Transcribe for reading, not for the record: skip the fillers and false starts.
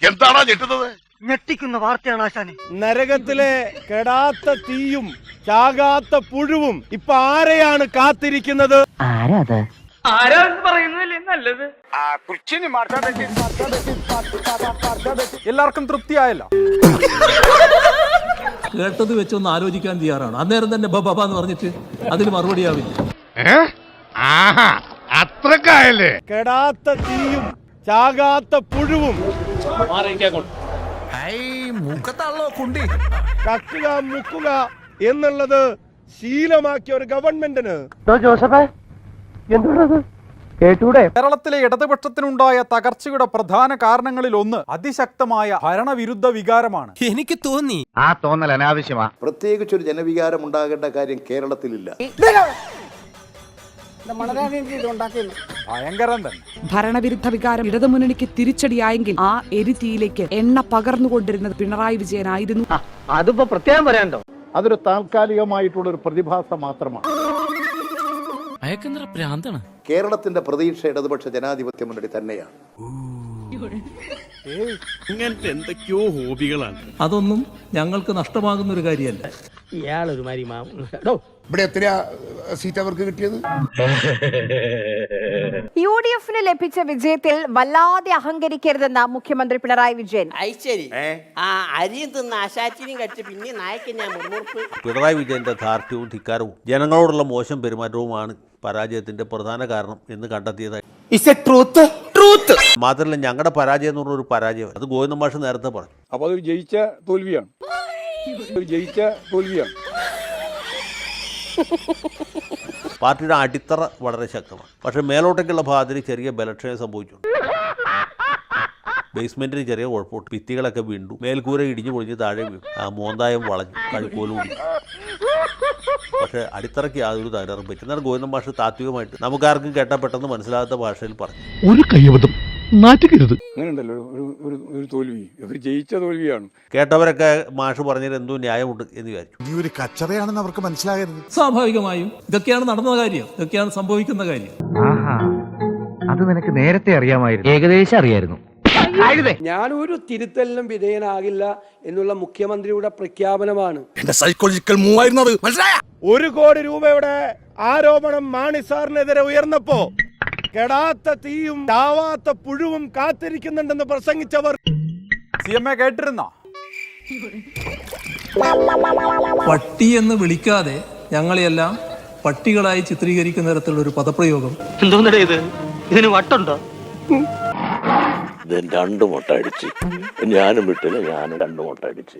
എന്താണോ ഞെട്ടുന്നത്? ഞെട്ടിക്കുന്ന വാർത്തയാണ് ആശാനെ. നരകത്തിലെ കെടാത്ത തീയും ചാകാത്ത പുഴുവും ഇപ്പൊ ആരെയാണ് കാത്തിരിക്കുന്നത്? ആരാന്ന് പറയുന്നതല്ലേ നല്ലത്. എല്ലാവർക്കും തൃപ്തിയായല്ലോ. കേട്ടത് വെച്ചൊന്ന് ആലോചിക്കാൻ തയ്യാറാണ്. അന്നേരം തന്നെ ബബ എന്ന് പറഞ്ഞിട്ട് അതിന് മറുപടിയാവില്ല. അത്രക്കായല്ലേ? കെടാത്ത തീയും ചാകാത്ത പുഴുവും കക്കുക മുക്കുക എന്നുള്ളത് ശീലമാക്കിയ ഒരു ഗവൺമെന്റിന് കേരളത്തിലെ ഇടതുപക്ഷത്തിനുണ്ടായ തകർച്ചയുടെ പ്രധാന കാരണങ്ങളിൽ ഒന്ന് അതിശക്തമായ ഭരണവിരുദ്ധ വികാരമാണ്. എനിക്ക് തോന്നി ആ തോന്നൽ അനാവശ്യമാ. പ്രത്യേകിച്ചൊരു ജനവികാരം ഉണ്ടാകേണ്ട കാര്യം കേരളത്തിലില്ല. ഭയങ്കരം തന്നെ. ഭരണവിരുദ്ധ വികാരം ഇടതുമുന്നണിക്ക് തിരിച്ചടിയായെങ്കിൽ ആ എരിതീയിലേക്ക് എണ്ണ പകർന്നുകൊണ്ടിരുന്നത് പിണറായി വിജയനായിരുന്നു. അതിപ്പോ പ്രത്യേകം പറയാനുണ്ടോ? അതൊരു താൽക്കാലികമായിട്ടുള്ള ഒരു പ്രതിഭാസം മാത്രമാണ്. അയക്കെന്തറ പ്രാന്താണ്. കേരളത്തിന്റെ പ്രതീക്ഷ ഇടതുപക്ഷ ജനാധിപത്യ മുന്നണി തന്നെയാണ്. ഇങ്ങനത്തെ എന്തൊക്കെയോ ഹോബികളാണ്. അതൊന്നും ഞങ്ങൾക്ക് നഷ്ടമാകുന്ന ഒരു കാര്യമല്ല. ഇയാളൊരു മാതിരി ഇവിടെ എത്രയാ സീറ്റ് അവർക്ക് കിട്ടിയത്? UDF-ന് ലഭിച്ച വിജയത്തിൽ വല്ലാതെ അഹങ്കരിക്കരുതെന്ന് മുഖ്യമന്ത്രി പിണറായി വിജയൻ. അരിയും തിന്ന് ആശാച്ചിനും കടിച്ച് പിന്നെ നായക്ക് ഞാൻ മുൻമുറുപ്പ്. പിണറായി വിജയന്റെ ധാർഷ്ട്യവും ധിക്കാരവും ജനങ്ങളോടുള്ള മോശം പെരുമാറ്റവുമാണ് പരാജയത്തിന്റെ പ്രധാന കാരണം എന്ന് കണ്ടെത്തിയതായി. മാത്രമല്ല ഞങ്ങളുടെ പരാജയം എന്ന് പറഞ്ഞൊരു പരാജയം അത് ഗോവിന്ദൻ മാഷ് നേരത്തെ പറഞ്ഞു. അപ്പൊ അത് ജയിച്ച തോൽവിയാണ്. പാർട്ടിയുടെ അടിത്തറ വളരെ ശക്തമാണ്. പക്ഷെ മേലോട്ടേക്കുള്ള ഭാഗത്തിന് ചെറിയ ബലക്ഷയം സംഭവിച്ചു. ബേസ്മെന്റിന് ചെറിയ കുഴപ്പമുണ്ട്. ഭിത്തികളൊക്കെ വീണ്ടു, മേൽക്കൂര ഇടിഞ്ഞു പൊളിഞ്ഞ് താഴെ വീണു, മോന്തായം വളഞ്ഞു, കഴിക്കോലുകൂടി. പക്ഷെ അടിത്തറയ്ക്ക് യാതൊരു തകരാറും പറ്റും. എന്നാൽ ഗോവിന്ദൻ മാഷ് താത്വികമായിട്ട് നമുക്കാർക്കും കേട്ടാൽ പെട്ടെന്ന് മനസ്സിലാകാത്ത ഭാഷയിൽ പറഞ്ഞു. ഒരു കൈവതം നാറ്റുകരുത്. അങ്ങനെയുണ്ടല്ലോ ഒരു തോൽവി, ജയിച്ച തോൽവിയാണ്. കേട്ടവരൊക്കെ മാഷ് പറഞ്ഞതിൽ എന്തോ ന്യായമുണ്ട് എന്ന് വിചാരിച്ചു. നീ ഒരു കച്ചറയാണെന്ന് അവർക്ക് മനസ്സിലാകരുത്. സ്വാഭാവികമായും ഇതൊക്കെയാണ് നടന്ന കാര്യം, ഇതൊക്കെയാണ് സംഭവിക്കുന്ന കാര്യം. അത് നിനക്ക് നേരത്തെ അറിയാമായിരുന്നു. ഏകദേശം അറിയായിരുന്നു. ഞാൻ ഒരു തിരുത്തലിനും വിധേയനാകില്ല എന്നുള്ള മുഖ്യമന്ത്രിയുടെ പ്രഖ്യാപനമാണ്. എന്റെ സൈക്കോളജിക്കൽ മൂവായിരുന്നു അത്. മനസ്സിലായ 1 കോടി രൂപയുടെ ആരോപണം മാണി സാറിനെതിരെ ഉയർന്നപ്പോ കെടാത്ത തീയും ചാവാത്ത പുഴുവും കാത്തിരിക്കുന്നുണ്ടെന്ന് പ്രസംഗിച്ചവർ CMA കേട്ടിരുന്ന പട്ടി എന്ന് വിളിക്കാതെ ഞങ്ങളെയെല്ലാം പട്ടികളായി ചിത്രീകരിക്കുന്ന തരത്തിലുള്ള ഒരു പദപ്രയോഗം. എന്തോന്നടേ ഇത്? ഇതിന് വട്ടുണ്ടോ? ഇത് 2 മുട്ട അടിച്ച് ഞാനും വിട്ടില്ല, ഞാനും 2 മുട്ട അടിച്ച്.